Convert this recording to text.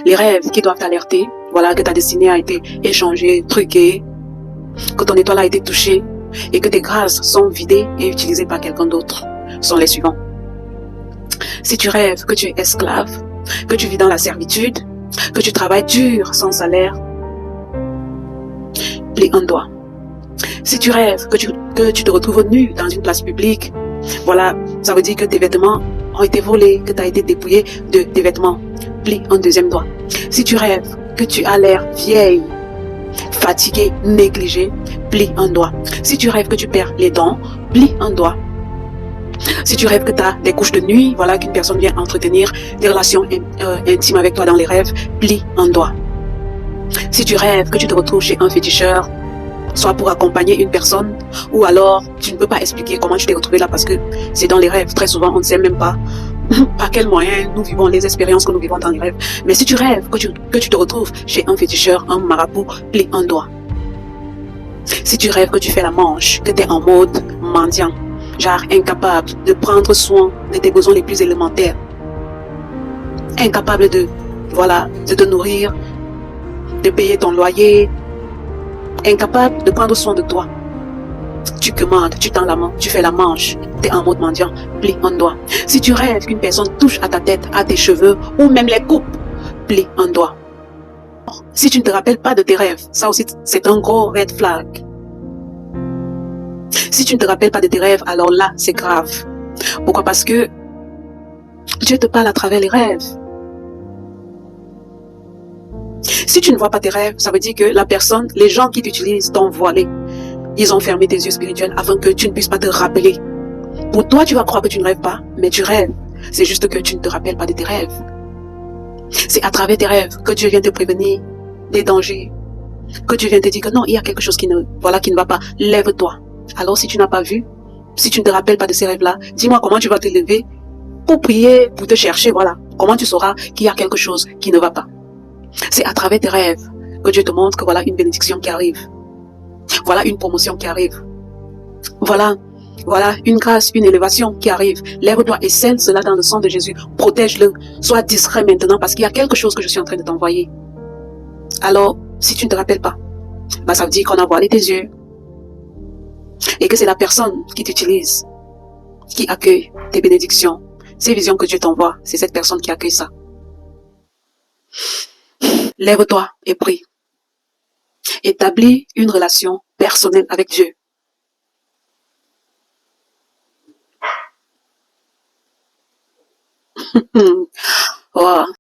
Les rêves qui doivent t'alerter, voilà, que ta destinée a été échangée, truquée, que ton étoile a été touchée et que tes grâces sont vidées et utilisées par quelqu'un d'autre, sont les suivants. Si tu rêves que tu es esclave, que tu vis dans la servitude, que tu travailles dur sans salaire, plie un doigt. Si tu rêves que tu te retrouves nu dans une place publique, voilà, ça veut dire que tes vêtements ont été volés, que tu as été dépouillé de tes vêtements, plie un deuxième doigt. Si tu rêves que tu as l'air vieille, fatiguée, négligée, plie un doigt. Si tu rêves que tu perds les dents, plie un doigt. Si tu rêves que tu as des couches de nuit, voilà, qu'une personne vient entretenir des relations intimes avec toi dans les rêves, plie un doigt. Si tu rêves que tu te retrouves chez un féticheur, soit pour accompagner une personne, ou alors tu ne peux pas expliquer comment tu t'es retrouvé là parce que c'est dans les rêves. Très souvent, on ne sait même pas par quels moyens nous vivons les expériences que nous vivons dans les rêves. Mais si tu rêves que tu te retrouves chez un féticheur, un marabout, plie un doigt. Si tu rêves que tu fais la manche, que tu es en mode mendiant, genre incapable de prendre soin de tes besoins les plus élémentaires, incapable de te nourrir, de payer ton loyer, incapable de prendre soin de toi. Tu commandes, tu tends la main, tu fais la manche, tu es en mode mendiant, plie un doigt. Si tu rêves qu'une personne touche à ta tête, à tes cheveux, ou même les coupe, plie un doigt. Si tu ne te rappelles pas de tes rêves, ça aussi c'est un gros red flag. Si tu ne te rappelles pas de tes rêves, alors là c'est grave. Pourquoi? Parce que Dieu te parle à travers les rêves. Si tu ne vois pas tes rêves, ça veut dire que les gens qui t'utilisent t'ont voilé. Ils ont fermé tes yeux spirituels afin que tu ne puisses pas te rappeler. Pour toi, tu vas croire que tu ne rêves pas, mais tu rêves. C'est juste que tu ne te rappelles pas de tes rêves. C'est à travers tes rêves que Dieu vient te prévenir des dangers. Que Dieu vient te dire que non, il y a quelque chose qui ne va pas. Lève-toi. Alors si tu n'as pas vu, si tu ne te rappelles pas de ces rêves-là, dis-moi comment tu vas te lever pour prier, pour te chercher, voilà. Comment tu sauras qu'il y a quelque chose qui ne va pas. C'est à travers tes rêves que Dieu te montre que voilà une bénédiction qui arrive. Voilà une promotion qui arrive. Voilà une grâce, une élévation qui arrive. Lève-toi et scelle cela dans le sang de Jésus. Protège-le. Sois discret maintenant parce qu'il y a quelque chose que je suis en train de t'envoyer. Alors, si tu ne te rappelles pas, ça veut dire qu'on a voilé tes yeux. Et que c'est la personne qui t'utilise, qui accueille tes bénédictions. Ces visions que Dieu t'envoie, c'est cette personne qui accueille ça. Lève-toi et prie. Établis une relation personnelle avec Dieu. Oh.